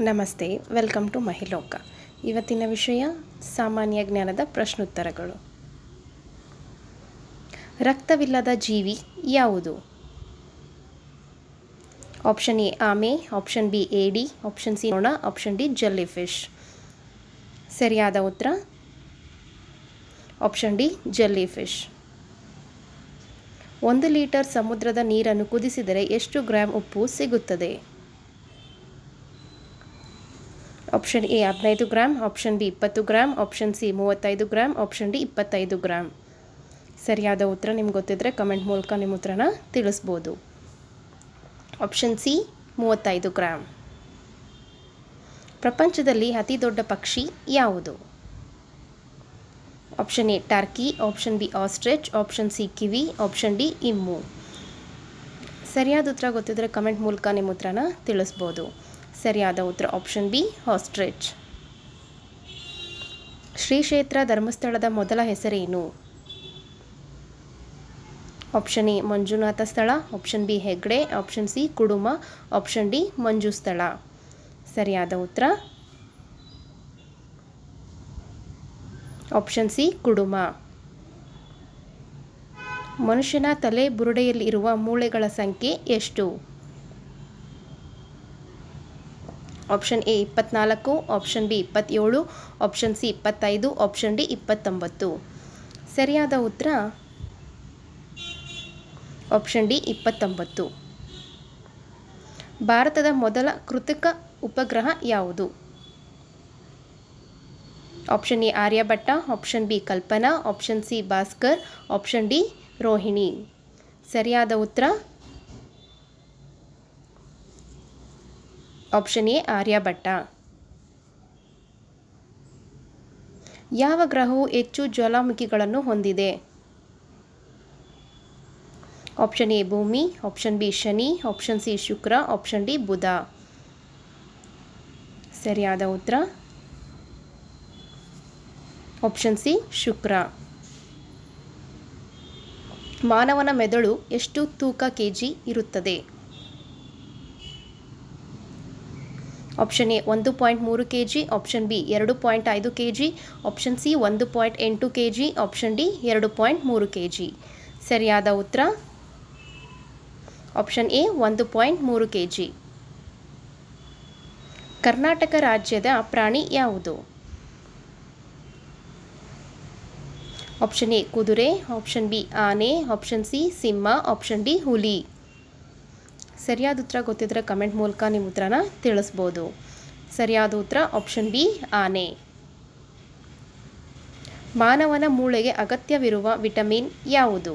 ನಮಸ್ತೆ, welcome to ಮಹಿಲೋಕ. ಇವತ್ತಿನ ವಿಷಯ ಸಾಮಾನ್ಯ ಜ್ಞಾನದ ಪ್ರಶ್ನೋತ್ತರಗಳು. ರಕ್ತವಿಲ್ಲದ ಜೀವಿ ಯಾವುದು? ಆಪ್ಷನ್ ಎ ಆಮೆ, ಆಪ್ಷನ್ ಬಿ ಏಡಿ, ಆಪ್ಷನ್ ಸಿ ನೊಣ, ಆಪ್ಷನ್ ಡಿ ಜೆಲ್ಲಿ ಫಿಶ್. ಸರಿಯಾದ ಉತ್ತರ option D jelly fish. 1 litre ಸಮುದ್ರದ ನೀರನ್ನು ಕುದಿಸಿದರೆ ಎಷ್ಟು ಗ್ರಾಂ ಉಪ್ಪು ಸಿಗುತ್ತದೆ? Option A 15 gram, option B 20 gram, option C 35 gram, option D 25 gram. ಸರಿಯಾದ ಉತ್ತರ ನಿಮ್ಗೆ ಗೊತ್ತಿದ್ದರೆ ಕಮೆಂಟ್ ಮೂಲಕ ನಿಮ್ಮ ಉತ್ತರನ ತಿಳಿಸ್ಬೋದು. Option C 35 gram. ಪ್ರಪಂಚದಲ್ಲಿ ಅತಿ ದೊಡ್ಡ ಪಕ್ಷಿ ಯಾವುದು? Option A turkey, option B ostrich, option C kiwi, option D emu. ಸರಿಯಾದ ಉತ್ತರ ಗೊತ್ತಿದ್ದರೆ ಕಮೆಂಟ್ ಮೂಲಕ ನಿಮ್ಮ ಉತ್ತರನ ತಿಳಿಸ್ಬೋದು. ಸರಿಯಾದ ಉತ್ತರ ಆಪ್ಷನ್ ಬಿ ಆಸ್ಟ್ರಿಚ್. ಶ್ರೀ ಕ್ಷೇತ್ರ ಧರ್ಮಸ್ಥಳದ ಮೊದಲ ಹೆಸರೇನು? ಆಪ್ಷನ್ ಎ ಮಂಜುನಾಥ ಸ್ಥಳ, option B Hegde, option C Kuduma, option D Manju ಸ್ಥಳ. ಸರಿಯಾದ ಉತ್ತರ ಆಪ್ಷನ್ ಸಿ ಕುಡುಮ. ಮನುಷ್ಯನ ತಲೆ ಬುರುಡೆಯಲ್ಲಿರುವ ಮೂಳೆಗಳ ಸಂಖ್ಯೆ ಎಷ್ಟು? Option A 24, option B 27, option C 25, option D 29. ಸರಿಯಾದ ಉತ್ತರ ಆಪ್ಷನ್ ಡಿ 29. ಭಾರತದ ಮೊದಲ ಕೃತಕ ಉಪಗ್ರಹ ಯಾವುದು? Option A Aryabhata, option B Kalpana, option C Bhaskar, option D Rohini. ಸರಿಯಾದ ಉತ್ತರ ಆಪ್ಷನ್ ಎ ಆರ್ಯಭಟ್ಟ. ಯಾವ ಗ್ರಹವು ಹೆಚ್ಚು ಜ್ವಾಲಾಮುಖಿಗಳನ್ನು ಹೊಂದಿದೆ? ಆಪ್ಷನ್ ಎ ಭೂಮಿ, ಆಪ್ಷನ್ ಬಿ ಶನಿ, ಆಪ್ಷನ್ ಸಿ ಶುಕ್ರ, ಆಪ್ಷನ್ ಡಿ ಬುಧ. ಸರಿಯಾದ ಉತ್ತರ ಆಪ್ಷನ್ ಸಿ ಶುಕ್ರ. ಮಾನವನ ಮೆದುಳು ಎಷ್ಟು ತೂಕ ಕೆಜಿ ಇರುತ್ತದೆ? Option A 1.3 kg, option B 2.5 kg, option C 1.8 kg, option D 2.3 kg. ಸರಿಯಾದ ಉತ್ತರ ಆಪ್ಷನ್ ಎ 1.3 kg. ಕರ್ನಾಟಕ ರಾಜ್ಯದ ಪ್ರಾಣಿ ಯಾವುದು? ಆಪ್ಷನ್ ಎ ಕುದುರೆ, ಆಪ್ಷನ್ ಬಿ ಆನೆ, ಆಪ್ಷನ್ ಸಿ ಸಿಂಹ, ಆಪ್ಷನ್ ಡಿ ಹುಲಿ. ಸರಿಯಾದ ಉತ್ತರ ಗೊತ್ತಿದ್ದರೆ ಕಮೆಂಟ್ ಮೂಲಕ ನಿಮ್ಮ ಉತ್ತರನ ತಿಳಿಸ್ಬೋದು. ಸರಿಯಾದ ಉತ್ತರ ಆಪ್ಷನ್ ಬಿ ಆನೆ. ಮಾನವನ ಮೂಳೆಗೆ ಅಗತ್ಯವಿರುವ ವಿಟಮಿನ್ ಯಾವುದು?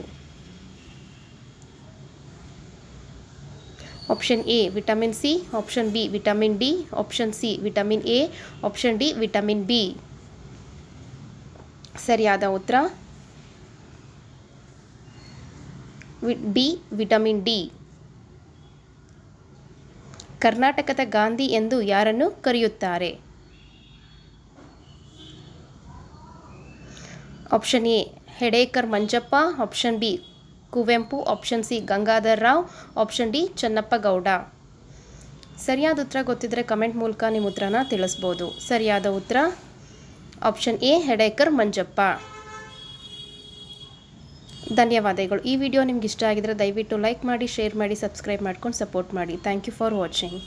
Option A vitamin C, option B vitamin D, option C vitamin A, option D vitamin B. ಸರಿಯಾದ ಉತ್ತರ ಡಿ ವಿಟಮಿನ್ ಡಿ. ಕರ್ನಾಟಕದ ಗಾಂಧಿ ಎಂದು ಯಾರನ್ನು ಕರೆಯುತ್ತಾರೆ? Option A Hedekar Manjappa, option B Kuvempu, option C Gangadhar Rao, option D Channappa Gowda. ಸರಿಯಾದ ಉತ್ತರ ಗೊತ್ತಿದ್ದರೆ ಕಮೆಂಟ್ ಮೂಲಕ ನಿಮ್ಮ ಉತ್ತರನ ತಿಳಿಸ್ಬೋದು. ಸರಿಯಾದ ಉತ್ತರ ಆಪ್ಷನ್ ಎ ಹೆಡೇಕರ್ ಮಂಜಪ್ಪ. ಧನ್ಯವಾದಗಳು. ಈ ವಿಡಿಯೋ ನಿಮ್ಗೆ ಇಷ್ಟ ಆಗಿದ್ರೆ ದಯವಿಟ್ಟು ಲೈಕ್ ಮಾಡಿ, ಶೇರ್ ಮಾಡಿ, ಸಬ್ಸ್ಕ್ರೈಬ್ ಮಾಡ್ಕೊಂಡು ಸಪೋರ್ಟ್ ಮಾಡಿ. Thank you for watching.